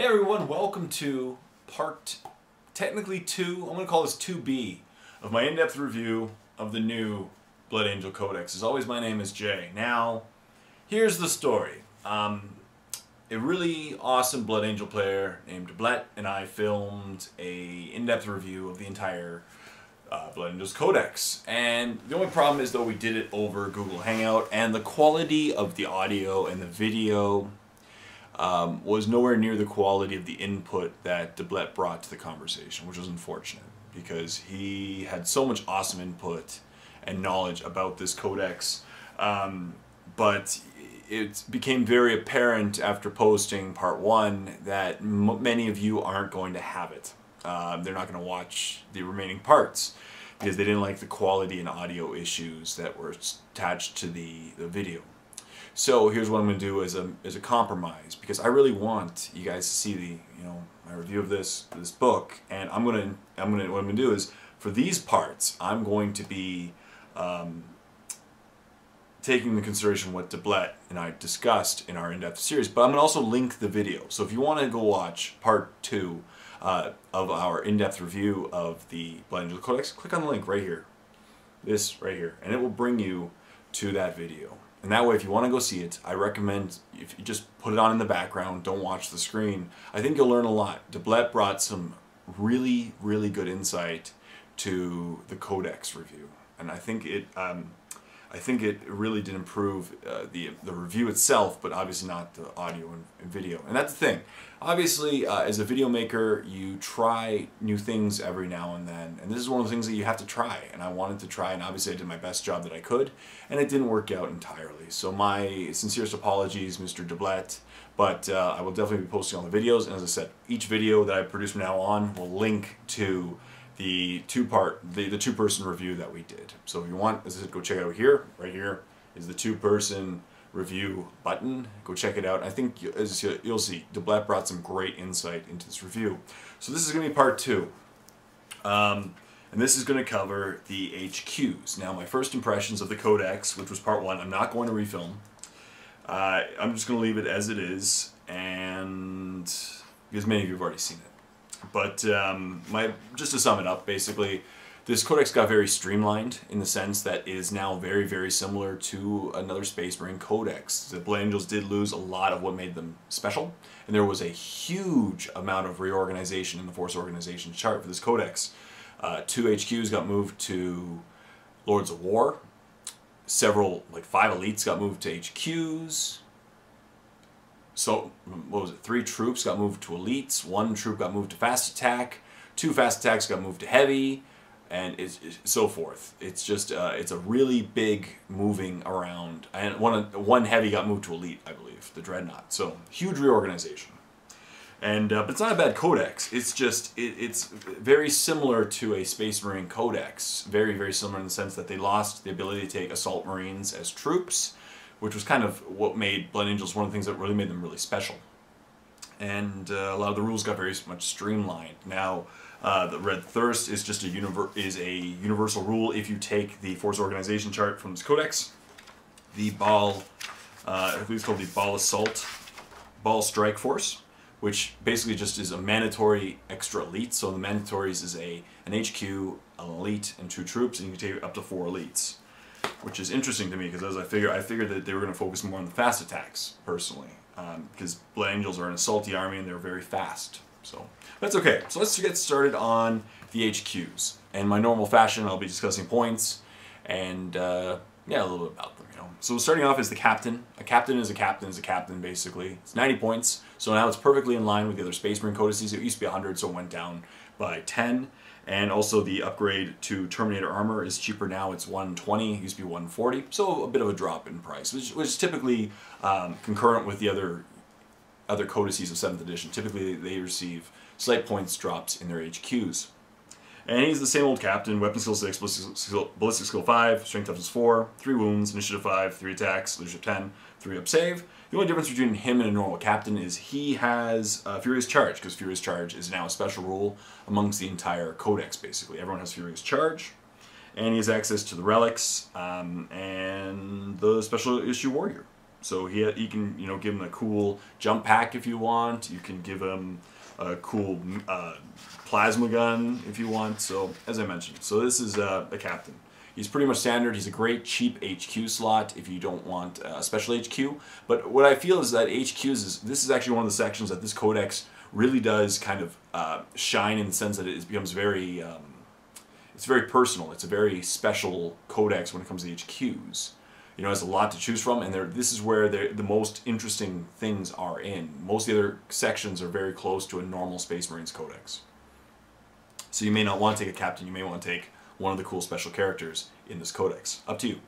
everyone, welcome to part, technically 2, I'm going to call this 2B, of my in-depth review of the new Blood Angel Codex. As always, my name is Jay. Now, here's the story. A really awesome Blood Angel player named Blett and I filmed a in-depth review of the entire Blood Angel's Codex. And the only problem is, though, we did it over Google Hangout, and the quality of the audio and the video was nowhere near the quality of the input that Blett brought to the conversation, which was unfortunate because he had so much awesome input and knowledge about this codex, but it became very apparent after posting part 1 that many of you aren't going to have it. They're not going to watch the remaining parts because they didn't like the quality and audio issues that were attached to the video. So here's what I'm going to do as a compromise, because I really want you guys to see my review of this book, and what I'm going to do is, for these parts, I'm going to be taking into consideration what Blett and I discussed in our in-depth series, but I'm going to also link the video. So if you want to go watch part 2 of our in-depth review of the Blood Angel Codex, click on the link right here, this right here, and it will bring you to that video. And that way, if you want to go see it, I recommend if you just put it on in the background, don't watch the screen. I think you'll learn a lot. Blett brought some really, really good insight to the Codex review, and I think it really did improve the review itself, but obviously not the audio and video. And that's the thing. Obviously, as a video maker, you try new things every now and then, and this is one of the things that you have to try, and I wanted to try, and obviously I did my best job that I could, and it didn't work out entirely. So my sincerest apologies, Mr. Blett, but I will definitely be posting all the videos, and as I said, each video that I produce from now on will link to the two-person review that we did. So if you want, as I said, go check it out here. Right here is the two-person review button. Go check it out. I think, as you'll see, Blett brought some great insight into this review. So this is going to be part 2. And this is going to cover the HQs. Now, my first impressions of the Codex, which was part 1, I'm not going to refilm. I'm just going to leave it as it is, and because many of you have already seen it. But just to sum it up, basically, this codex got very streamlined in the sense that it is now very, very similar to another Space Marine codex. The Blood Angels did lose a lot of what made them special, and there was a huge amount of reorganization in the Force Organization chart for this codex. 2 HQs got moved to Lords of War. Several, like 5 elites got moved to HQs. So, what was it, 3 troops got moved to elites, 1 troop got moved to fast attack, 2 fast attacks got moved to heavy, and so forth. It's just, it's a really big moving around, and one heavy got moved to elite, I believe, the dreadnought. So, huge reorganization. And, but it's not a bad codex, it's just, it's very similar to a Space Marine codex. Very, very similar in the sense that they lost the ability to take assault marines as troops, which was kind of what made Blood Angels one of the things that really made them really special. And a lot of the rules got very much streamlined. Now, the Red Thirst is just a universal rule if you take the Force Organization chart from this codex. The Ball, I believe it's called the Ball Strike Force, which basically just is a mandatory extra elite. So the mandatories is an HQ, an elite, and 2 troops, and you can take up to 4 elites. Which is interesting to me, because as I figured that they were going to focus more on the fast attacks, personally, because Blood Angels are an assaulty army and they're very fast. So that's okay. So let's get started on the HQs. In my normal fashion, I'll be discussing points and yeah, a little bit about them. So starting off is the captain. A captain is a captain is a captain, basically. It's 90 points. So now it's perfectly in line with the other Space Marine codices. It used to be 100, so it went down by 10. And also the upgrade to Terminator armor is cheaper now. It's 120, it used to be 140, so a bit of a drop in price, which is typically concurrent with the other codices of 7th edition. Typically they receive slight points drops in their HQs. And he's the same old captain, weapon skill 6, ballistic skill 5, strength toughness 4, 3 wounds, initiative 5, 3 attacks, leadership 10, 3 up save. The only difference between him and a normal captain is he has Furious Charge, because Furious Charge is now a special rule amongst the entire codex, basically. Everyone has Furious Charge, and he has access to the relics and the special issue warrior. So he can, you know, give him a cool jump pack if you want. You can give him a cool plasma gun if you want. So as I mentioned, so this is a captain. He's pretty much standard. He's a great cheap HQ slot if you don't want a special HQ. But what I feel is that HQs this is actually one of the sections that this codex really does kind of shine in the sense that it becomes very it's very personal. It's a very special codex when it comes to HQs. You know, it has a lot to choose from, and this is where the most interesting things are in. Most of the other sections are very close to a normal Space Marines codex. So you may not want to take a captain, you may want to take one of the cool special characters in this codex. Up to you.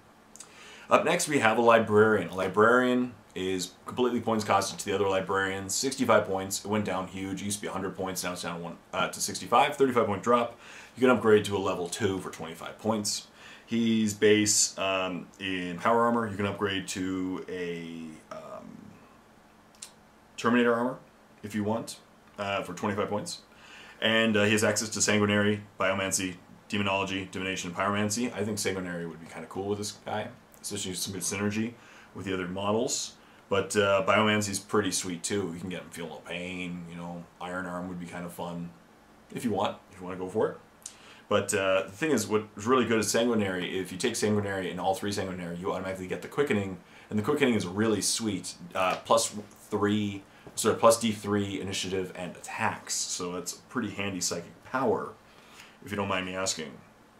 Up next we have a Librarian. A Librarian is completely points costed to the other Librarians. 65 points. It went down huge. It used to be 100 points, now it's down to 65. 35 point drop. You can upgrade to a level 2 for 25 points. He's base in power armor. You can upgrade to a Terminator armor if you want for 25 points. And he has access to Sanguinary, Biomancy, Demonology, Divination, and Pyromancy. I think Sanguinary would be kind of cool with this guy, especially some good synergy with the other models. But Biomancy is pretty sweet too. You can get him feel no pain. You know, Iron Arm would be kind of fun if you want to go for it. But the thing is, what is really good is Sanguinary. If you take Sanguinary and all 3 Sanguinary, you automatically get the Quickening, and the Quickening is really sweet. Plus D3 initiative and attacks, so it's pretty handy psychic power, if you don't mind me asking.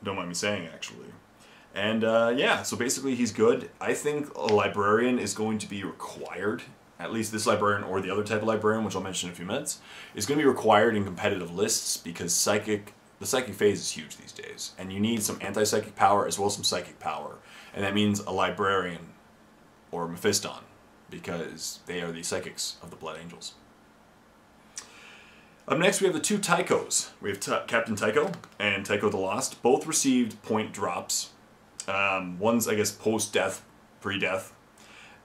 Don't mind me saying, actually. And yeah, so basically he's good. I think a Librarian is going to be required, at least this Librarian or the other type of Librarian, which I'll mention in a few minutes, is going to be required in competitive lists because the psychic phase is huge these days, and you need some anti-psychic power as well as some psychic power, and that means a Librarian or Mephiston, because they are the psychics of the Blood Angels. Up next we have the 2 Tychos. We have Captain Tycho and Tycho the Lost. Both received point drops. One's, I guess, post-death, pre-death.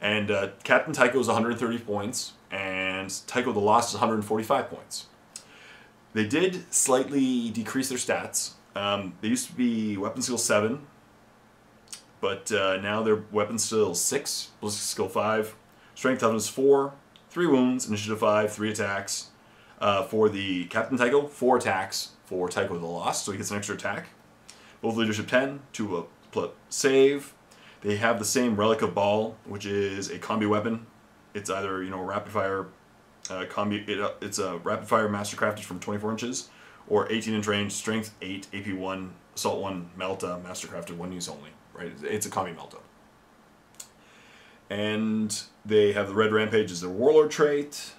And Captain Tycho is 130 points, and Tycho the Lost is 145 points. They did slightly decrease their stats. They used to be weapon skill 7, but now they're weapon skill 6, ballistic skill 5, strength toughness 4, 3 wounds, initiative 5, 3 attacks. For the Captain Tycho, 4 attacks for Tycho the Lost, so he gets an extra attack. Both leadership 10 to a save. They have the same Relic of Ball, which is a combi weapon. It's either, you know, rapid fire. It's a rapid fire mastercrafted from 24 inches, or 18-inch range, strength 8, AP 1, assault 1, melta, mastercrafted 1 use only. Right? It's a combi melta. And they have the Red Rampage as their warlord trait.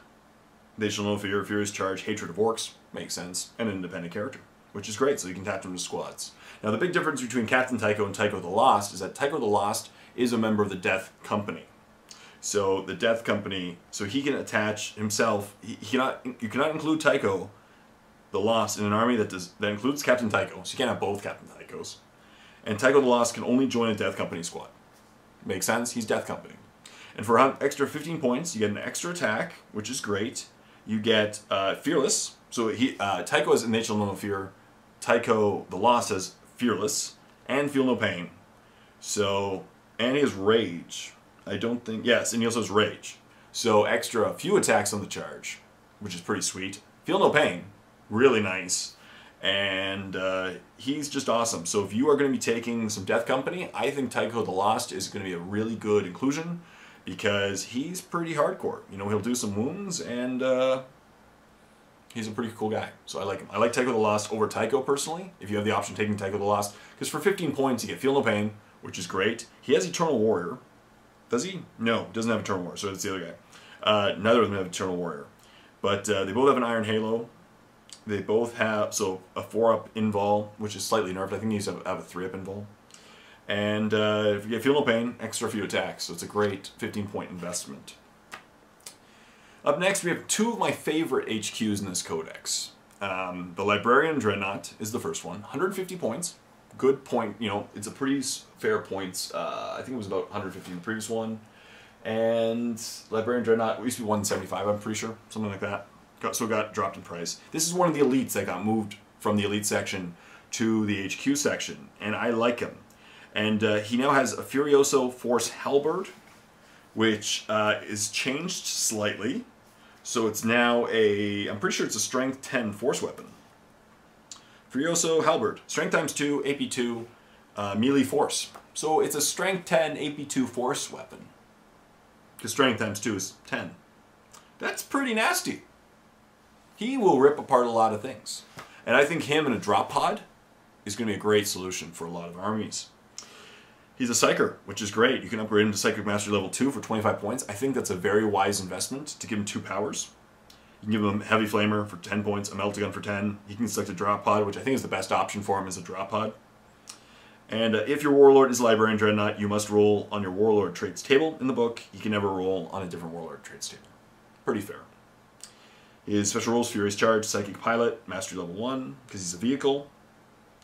They shall know fear, furious charge, hatred of orcs, makes sense, and an independent character, which is great, so you can attach them to squads. Now the big difference between Captain Tycho and Tycho the Lost is that Tycho the Lost is a member of the Death Company. So the Death Company, so he can attach himself, you cannot include Tycho the Lost in an army that includes Captain Tycho, so you can't have both Captain Tychos. And Tycho the Lost can only join a Death Company squad. Makes sense? He's Death Company. And for an extra 15 points, you get an extra attack, which is great. You get Fearless. So Tycho has Innate No Fear. Tycho the Lost has Fearless and Feel No Pain. So, and he has Rage. I don't think, yes, and he also has Rage. So extra few attacks on the charge, which is pretty sweet. Feel No Pain, really nice. And he's just awesome. So if you are going to be taking some Death Company, I think Tycho the Lost is going to be a really good inclusion, because he's pretty hardcore. You know, he'll do some wounds, and he's a pretty cool guy. So I like him. I like Tycho the Lost over Tycho personally, if you have the option of taking Tycho the Lost, because for 15 points you get Feel No Pain, which is great. He has Eternal Warrior. Does he? No, doesn't have Eternal Warrior, so it's the other guy. Neither of them have Eternal Warrior. But they both have an Iron Halo. They both have, so a 4-up invul, which is slightly nerfed. I think he needs to have a 3-up invul. And if you get Feel No Pain, extra few attacks. So it's a great 15-point investment. Up next, we have 2 of my favorite HQs in this codex. The Librarian Dreadnought is the first one. 150 points. Good point, you know, it's a pretty fair points. I think it was about 150 in the previous one. And Librarian Dreadnought used to be 175, I'm pretty sure. Something like that. So it got dropped in price. This is one of the elites that got moved from the elite section to the HQ section. And I like him. And he now has a Furioso Force Halberd, which is changed slightly. So it's now I'm pretty sure it's a strength 10 force weapon. Furioso Halberd, strength times 2, AP 2, melee force. So it's a strength 10 AP 2 force weapon. Because strength times 2 is 10. That's pretty nasty. He will rip apart a lot of things. And I think him in a drop pod is going to be a great solution for a lot of armies. He's a Psyker, which is great. You can upgrade him to Psychic Mastery level 2 for 25 points. I think that's a very wise investment to give him 2 powers. You can give him Heavy Flamer for 10 points, a Meltagun for 10. He can select a drop pod, which I think is the best option for him as a drop pod. And if your Warlord is Librarian Dreadnought, you must roll on your Warlord traits table in the book. You can never roll on a different Warlord traits table. Pretty fair. His special rules: Furious Charge, Psychic Pilot, Mastery level 1, because he's a vehicle.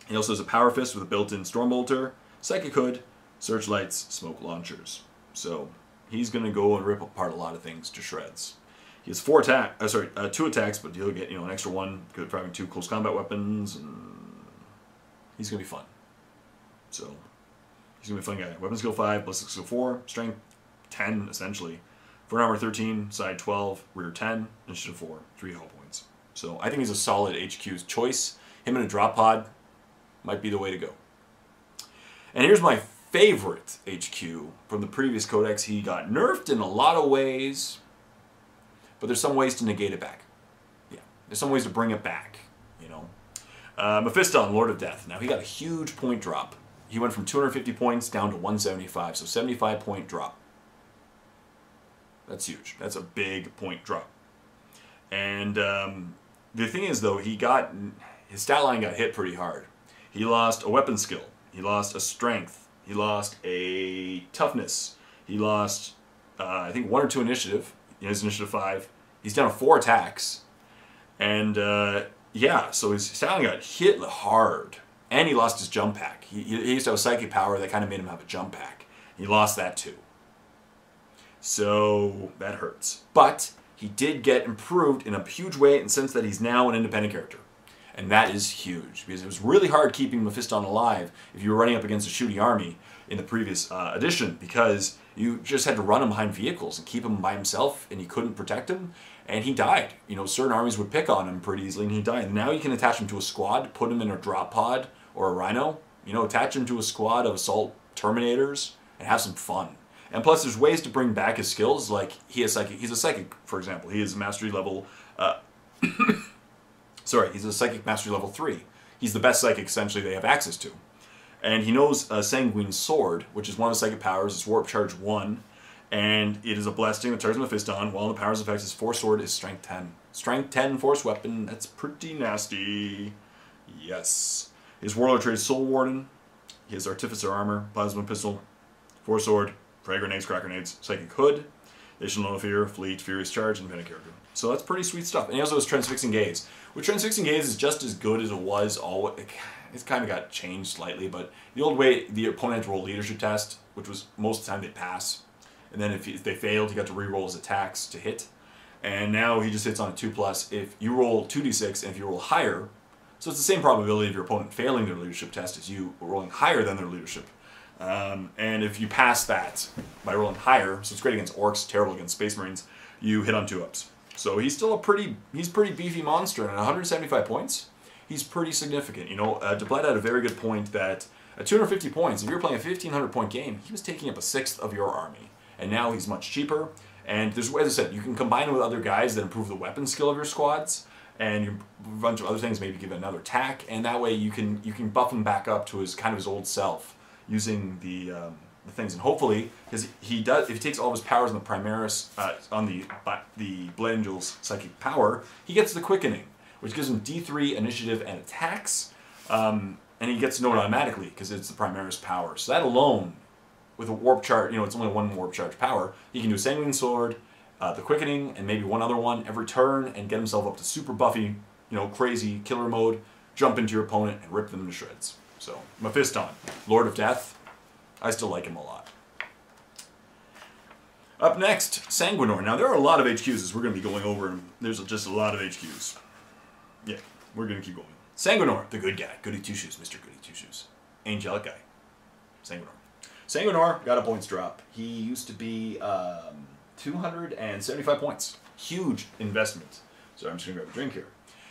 He also has a Power Fist with a built-in Stormbolter, Psychic Hood, Searchlights, Smoke Launchers. So he's going to go and rip apart a lot of things to shreds. He has 2 attacks, but he'll get an extra 1 for having 2 close combat weapons, and he's going to be fun. So he's going to be a fun guy. Weapon skill 5, ballistic skill 4, strength 10 essentially. Front armor 13, side 12, rear 10, initiative 4, 3 hull points. So I think he's a solid HQ's choice. Him in a drop pod might be the way to go. And here's my favorite HQ from the previous Codex. He got nerfed in a lot of ways, but there's some ways to negate it back. Yeah, there's some ways to bring it back, Mephiston, Lord of Death. Now, he got a huge point drop. He went from 250 points down to 175, so 75-point drop. That's huge. That's a big point drop. And the thing is, though, his stat line got hit pretty hard. He lost a weapon skill. He lost a strength. He lost a toughness. He lost, I think, 1 or 2 initiative. His initiative 5. He's down to 4 attacks. And, yeah, so his stat line got hit hard. And he lost his jump pack. He used to have a psychic power that kind of made him have a jump pack. He lost that, too. So that hurts. But he did get improved in a huge way in the sense that he's now an independent character. And that is huge, because it was really hard keeping Mephiston alive if you were running up against a shooty army in the previous edition, because you just had to run him behind vehicles and keep him by himself, and you couldn't protect him, and he died. Certain armies would pick on him pretty easily, and he died. And now you can attach him to a squad, put him in a drop pod or a rhino, attach him to a squad of assault terminators, and have some fun. And plus, there's ways to bring back his skills, like he's a psychic, for example. He is mastery level, he's a psychic mastery level 3. He's the best psychic, essentially, they have access to. And he knows Sanguine Sword, which is one of the psychic powers. It's Warp Charge 1, and it is a blessing that targets Mephiston. While the power's effect, his Force Sword is Strength 10. Strength 10 Force Weapon, that's pretty nasty. Yes. His Warlord trait is Soul Warden. He has Artificer Armor, Plasma Pistol, Force Sword, Frag Grenades, Crack Grenades, Psychic Hood, They Shall Know No Fear, Fleet, Furious Charge, and Independent Character. So that's pretty sweet stuff. And he also has Transfixing Gaze, which Transfixing Gaze is just as good as it was always. It's kind of got changed slightly, but the old way, the opponent had to roll leadership test, which was most of the time they'd pass. And then if they failed, he got to re-roll his attacks to hit. And now he just hits on a 2+. If you roll 2d6, and if you roll higher, so it's the same probability of your opponent failing their leadership test as you rolling higher than their leadership. And if you pass that by rolling higher, so it's great against orcs, terrible against space marines, you hit on 2-ups. So he's still pretty beefy monster, and at 175 points, he's pretty significant. Deplet had a very good point that at 250 points, if you're playing a 1,500 point game, he was taking up a 1/6 of your army. And now he's much cheaper. And there's, as I said, you can combine him with other guys that improve the weapon skill of your squads, and a bunch of other things, maybe give it another attack, and that way you can buff him back up to his old self using the things. And hopefully, because if he takes all of his powers on the Primaris, on the Blade Angel's psychic power, he gets the Quickening, which gives him D3 initiative and attacks, and he gets to know it automatically because it's the Primaris power. So that alone, with a warp charge, it's only 1 warp charge power, he can do Sanguine Sword, the Quickening, and maybe one other one every turn, and get himself up to super buffy, crazy killer mode, jump into your opponent and rip them to shreds. So, Mephiston, Lord of Death, I still like him a lot. Up next, Sanguinor. Now, there are a lot of HQs as we're going to be going over, and there's just a lot of HQs. Yeah, we're going to keep going. Sanguinor, the good guy. Goody Two-Shoes, Mr. Goody Two-Shoes. Angelic guy. Sanguinor. Sanguinor got a points drop. He used to be 275 points. Huge investment. So I'm just going to grab a drink here.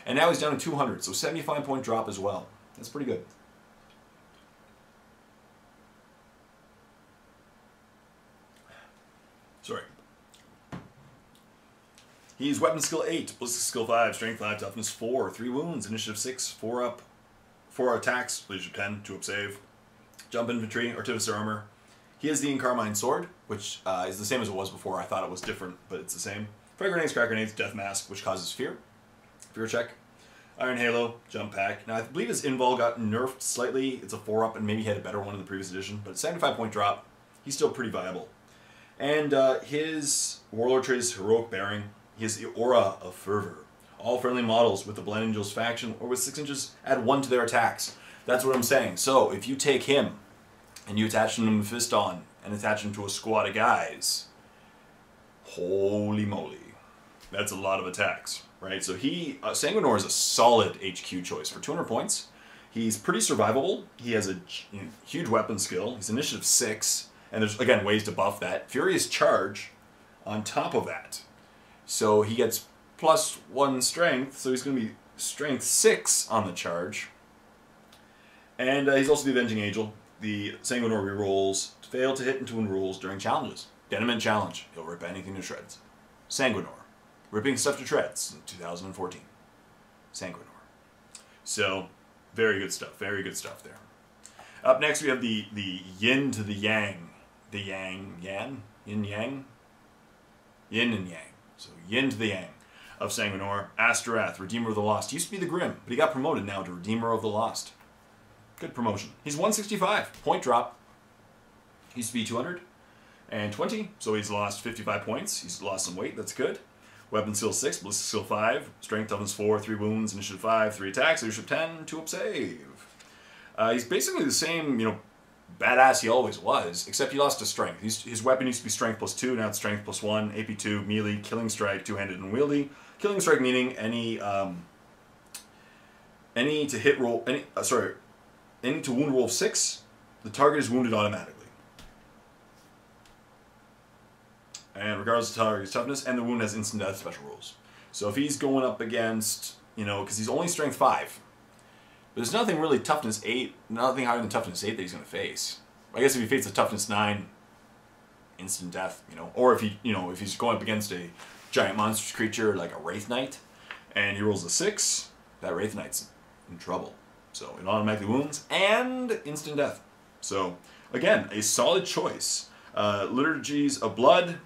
And now he's down to 200, so 75 point drop as well. That's pretty good. Sorry. He's weapon skill 8, ballistic skill 5, strength 5, toughness 4, 3 wounds, initiative 6, 4 up, 4 attacks, leadership 10, 2 up save, jump infantry, artificer armor. He has the Incarmine sword, which is the same as it was before. I thought it was different, but it's the same. Frag grenades, crack grenades, death mask, which causes fear. Fear check. Iron Halo, jump pack. Now I believe his invul got nerfed slightly. It's a 4 up and maybe he had a better one in the previous edition, but 75 point drop. He's still pretty viable. And his warlord trait is heroic bearing. He has the aura of fervor. All friendly models with the Blood Angels faction or with 6 inches add 1 to their attacks. That's what I'm saying. So if you take him and you attach him to Mephiston and attach him to a squad of guys, holy moly, that's a lot of attacks, right? So Sanguinor is a solid HQ choice for 200 points. He's pretty survivable. He has a huge weapon skill. He's initiative 6, and there's again ways to buff that. Furious Charge on top of that. So he gets +1 strength, so he's going to be strength 6 on the charge. And he's also the Avenging Angel. The Sanguinor rerolls fail to hit and to wound rules during challenges. Deniment challenge. He'll rip anything to shreds. Sanguinor. Ripping stuff to shreds in 2014. Sanguinor. So, very good stuff. Very good stuff there. Up next we have the yin to the yang. The yang? Yin yang? Yin and yang. So yin to the yang of Sanguinor. Astorath, Redeemer of the Lost. He used to be the Grim, but he got promoted now to Redeemer of the Lost. Good promotion. He's 165. Point drop. He used to be 220, so he's lost 55 points. He's lost some weight. That's good. Weapon skill 6, ballistic skill 5, strength toughness 4, 3 wounds, initiative 5, 3 attacks, leadership 10, 2 up save. He's basically the same, badass he always was, except he lost his strength. His weapon used to be strength +2, now it's strength +1, AP 2, melee, killing strike, two-handed and wieldy. Killing strike meaning any to hit roll, any to wound roll of 6, the target is wounded automatically. And regardless of the target's toughness, and the wound has instant death special rules. So if he's going up against, because he's only strength 5, there's nothing really toughness 8, nothing higher than toughness 8 that he's going to face. I guess if he faces a toughness 9, instant death, or if if he's going up against a giant monstrous creature like a Wraith Knight, and he rolls a 6, that Wraith Knight's in trouble. So it automatically wounds and instant death. So again, a solid choice. Liturgies of Blood.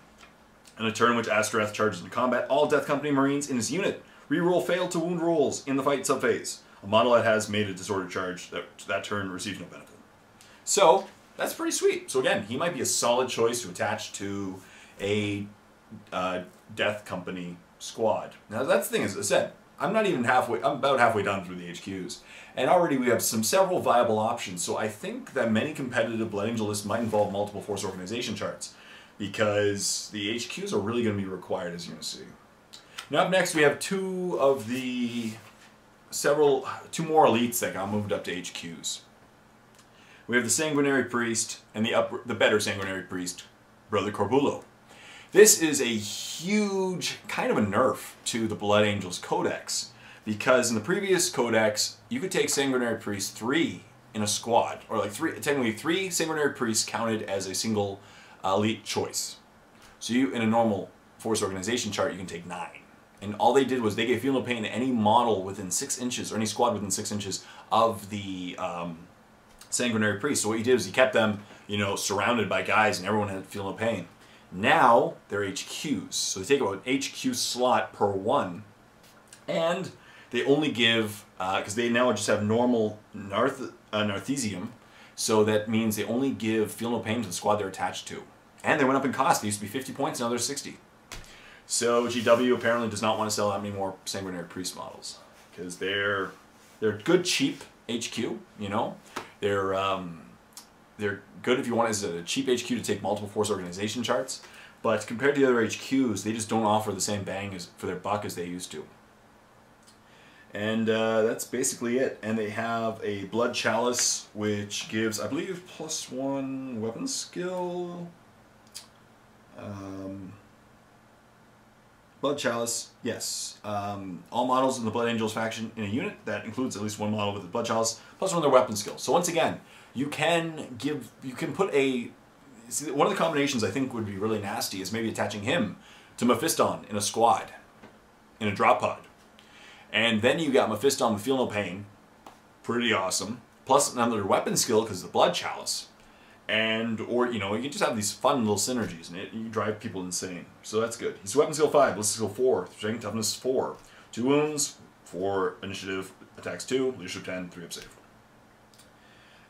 In a turn in which Astorath charges into combat, all Death Company Marines in his unit reroll failed to wound rolls in the fight subphase. A model that has made a disorder charge that turn receives no benefit. So that's pretty sweet. So again, he might be a solid choice to attach to a Death Company squad. Now that's the thing, as I said, I'm about halfway done through the HQs, and already we have several viable options. So I think that many competitive Blood Angel lists might involve multiple force organization charts, because the HQs are really going to be required, as you're going to see. Now up next we have two more elites that got moved up to HQs. We have the Sanguinary Priest and the better Sanguinary Priest, Brother Corbulo. This is a huge kind of a nerf to the Blood Angels Codex, because in the previous Codex you could take Sanguinary Priest 3 in a squad, or technically 3 Sanguinary Priests counted as a single elite choice. So in a normal force organization chart you can take 9. And all they did was they gave Feel No Pain to any model within 6 inches, or any squad within 6 inches of the Sanguinary Priest. So what he did is he kept them, surrounded by guys, and everyone had Feel No Pain. Now they're HQs. So they take about an HQ slot per one, and they only give, because they now just have normal Narthesium, so that means they only give Feel No Pain to the squad they're attached to. And they went up in cost. They used to be 50 points, now they're 60. So GW apparently does not want to sell that many more Sanguinary Priest models, because they're good, cheap HQ. They're good if you want as a cheap HQ to take multiple force organization charts, but compared to the other HQs, they just don't offer the same bang for their buck as they used to. And that's basically it. And they have a Blood Chalice, which gives, I believe, +1 weapon skill. Blood Chalice, yes. All models in the Blood Angels faction in a unit, that includes at least one model with the Blood Chalice, +1 their weapon skill. So once again, you can put a, see, one of the combinations I think would be really nasty is maybe attaching him to Mephiston in a squad, in a drop pod. And then you got Mephiston with Feel No Pain, pretty awesome. Plus another weapon skill because of the Blood Chalice. And, or, you know, you can just have these fun little synergies and you drive people insane. So that's good. He's weapon skill 5, ballistic skill 4, strength toughness 4, 2 wounds, 4 initiative, attacks 2, leadership 10, 3 up save.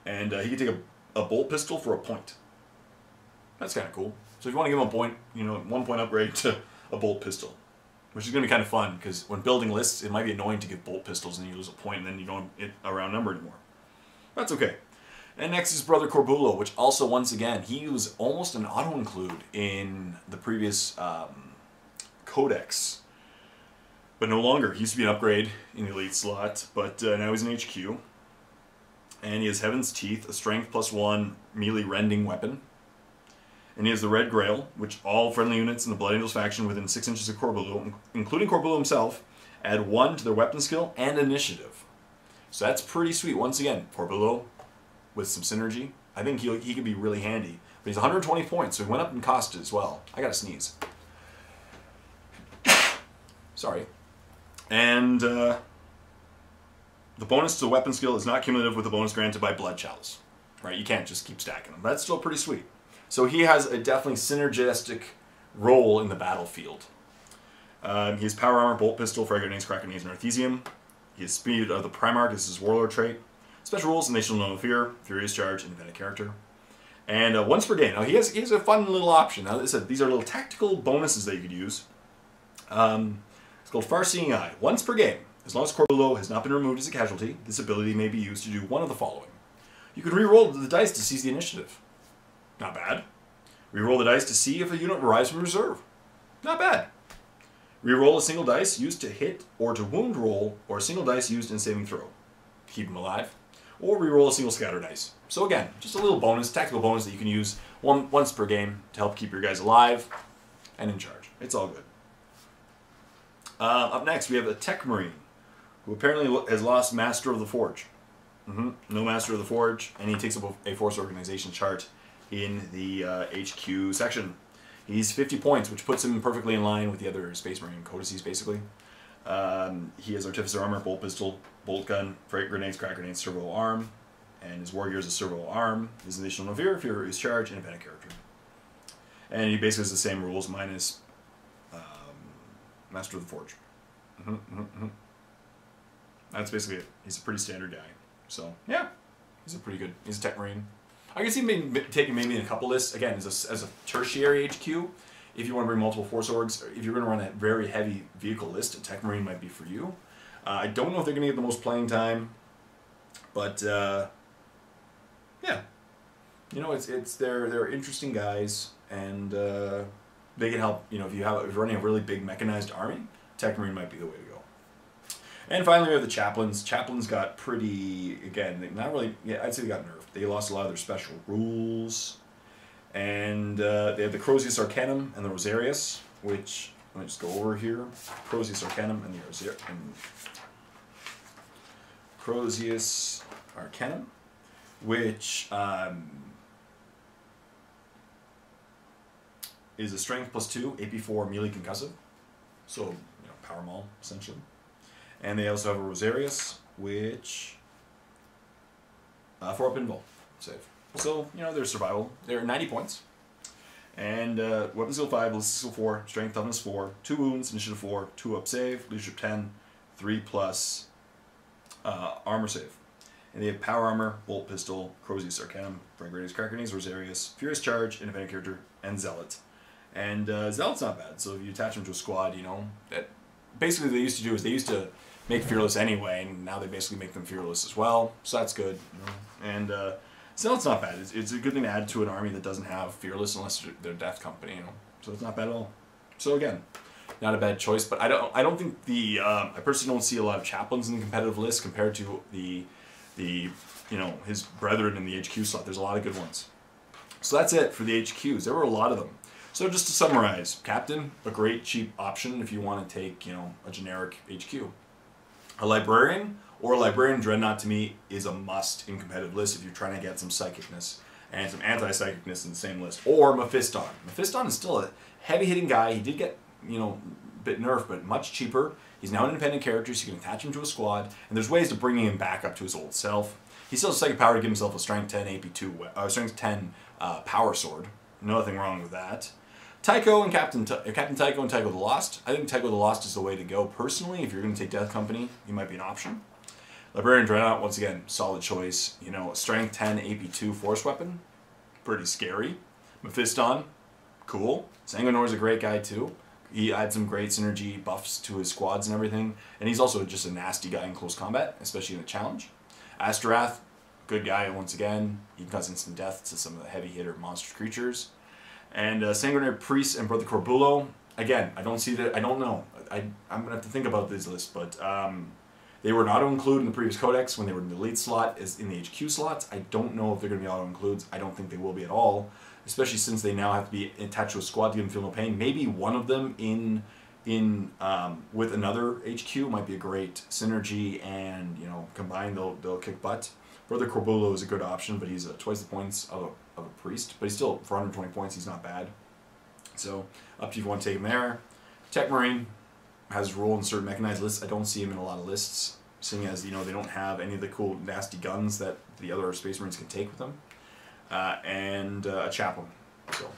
And he can take a bolt pistol for a point. That's kind of cool. So if you want to give him a point, you know, 1 point upgrade to a bolt pistol. Which is going to be kind of fun, because when building lists, it might be annoying to give bolt pistols and you lose a point and then you don't hit a round number anymore. That's okay. And next is Brother Corbulo, which also, once again, he was almost an auto-include in the previous Codex. But no longer. He used to be an upgrade in the Elite slot, but now he's an HQ. And he has Heaven's Teeth, a strength +1 melee rending weapon. And he has the Red Grail, which all friendly units in the Blood Angels faction within 6 inches of Corbulo, including Corbulo himself, add 1 to their weapon skill and initiative. So that's pretty sweet. Once again, Corbulo with some synergy. I think he could be really handy. But he's 120 points, so he went up in cost as well. I gotta sneeze. Sorry. And the bonus to the weapon skill is not cumulative with the bonus granted by Blood Chalice. Right? You can't just keep stacking them. That's still pretty sweet. So he has a definitely synergistic role in the battlefield. He has Power Armor, Bolt Pistol, Fragor Grenades, Crack Grenades, and Arthesium. He has Speed of the Primarch, this is his Warlord trait. Special rules, and they shall know no fear, Furious Charge, Independent Character. And once per game. Now he has a fun little option. Now these are little tactical bonuses that you could use. It's called Far-Seeing Eye. Once per game, as long as Corbulo has not been removed as a casualty, this ability may be used to do one of the following. You can re-roll the dice to seize the initiative. Not bad. Reroll the dice to see if a unit arrives from reserve. Not bad. Reroll a single dice used to hit or to wound roll, or a single dice used in saving throw. Keep them alive. Or reroll a single scatter dice. So again, just a little bonus, tactical bonus that you can use once per game to help keep your guys alive and in charge. It's all good. Up next, we have a Techmarine, who apparently has lost Master of the Forge. No Master of the Forge, and he takes up a force organization chart in the HQ section. He's 50 points, which puts him perfectly in line with the other Space Marine codices, basically. He has Artificer Armor, Bolt Pistol, Bolt Gun, Fragor Grenades, Crack Grenades, Servo Arm, and his War Gear is a Servo Arm. His additional no fear, Furious Charge, Independent Character. And he basically has the same rules, minus Master of the Forge. That's basically it. He's a pretty standard guy. So, yeah, he's a Techmarine. I can see maybe taking maybe in a couple lists, again, as a tertiary HQ, if you want to bring multiple Force Orgs, or if you're going to run a very heavy vehicle list, a Techmarine might be for you. I don't know if they're going to get the most playing time, but, yeah. You know, they're interesting guys, and they can help, you know, if you're running a really big mechanized army, Techmarine might be the way to go. And finally, we have the Chaplains. Chaplains got pretty, again, not really, yeah, I'd say they got nerfed. They lost a lot of their special rules. And they have the Crozius Arcanum and the Rosarius, which, let me just go over here. Crozius Arcanum and the Crozius Arcanum, which is a Strength +2, AP4 melee concussive. So, you know, power maul, essentially. And they also have a Rosarius, which 4 up invul save. So, you know, they're survival. They're 90 points. And weapon skill 5, ballistic skill 4, strength toughness 4, 2 wounds, initiative 4, 2 up save, leadership 10, 3+ armor save. And they have power armor, bolt pistol, Crozius Arcanum, Fragor Grenades, Crack Grenades, Rosarius, Furious Charge, Independent Character, and Zealot. And Zealot's not bad. So if you attach them to a squad, you know, that basically what they used to do is they used to make Fearless anyway, and now they basically make them Fearless as well. So that's good. You know? And Zealot's not bad. It's a good thing to add to an army that doesn't have Fearless unless they're Death Company, you know. So it's not bad at all. So again, not a bad choice. But I don't think the I personally don't see a lot of Chaplains in the competitive list compared to the his brethren in the HQ slot. There's a lot of good ones. So that's it for the HQs. There were a lot of them. So just to summarize, Captain, a great cheap option if you want to take a generic HQ. A Librarian or a Librarian Dreadnought to me is a must in competitive lists if you're trying to get some psychicness and some anti-psychicness in the same list. Or Mephiston. Mephiston is still a heavy-hitting guy. He did get, a bit nerfed, but much cheaper. He's now an independent character, so you can attach him to a squad, and there's ways to bring him back up to his old self. He still has psychic power to give himself a Strength 10 AP2, Strength 10 Power Sword. Nothing wrong with that. Tycho and Captain Tycho and Tycho the Lost. I think Tycho the Lost is the way to go. Personally, if you're going to take Death Company, he might be an option. Librarian Dreadnought, once again, solid choice. Strength 10 AP2 Force Weapon, pretty scary. Mephiston, cool. Sanguinor is a great guy too. He adds some great synergy buffs to his squads and everything. And he's also just a nasty guy in close combat, especially in a challenge. Astorath, good guy once again. He can cause instant death to some of the heavy hitter monster creatures. And Sanguinary Priest and Brother Corbulo, again, I don't see that. I don't know. I'm going to have to think about this list, but they were not auto-include in the previous Codex when they were in the elite slot, as in the HQ slots. I don't know if they're going to be auto-includes. I don't think they will be at all, especially since they now have to be attached to a squad to give them feel no pain. Maybe one of them with another HQ might be a great synergy, and combined they'll kick butt. Brother Corbulo is a good option, but he's twice the points of a priest. But he's still, for 120 points, he's not bad. So, up to you if you want to take him there. Techmarine has a role in certain mechanized lists. I don't see him in a lot of lists, seeing as, they don't have any of the cool, nasty guns that the other Space Marines can take with them. And a Chaplain. So,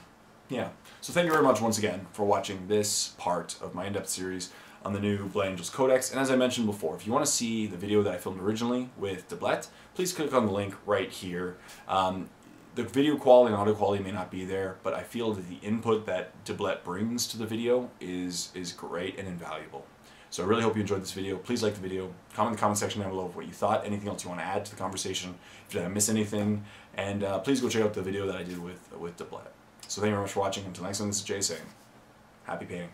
yeah. So thank you very much once again for watching this part of my in-depth series on the new Blood Angels Codex. And as I mentioned before, if you want to see the video that I filmed originally with Deblet, please click on the link right here. The video quality and audio quality may not be there, but I feel that the input that Deblet brings to the video is great and invaluable. So I really hope you enjoyed this video. Please like the video, comment in the comment section down below what you thought, anything else you want to add to the conversation, if did I miss anything, and please go check out the video that I did with Deblet. So thank you very much for watching. Until next time, this is Jay saying, happy painting.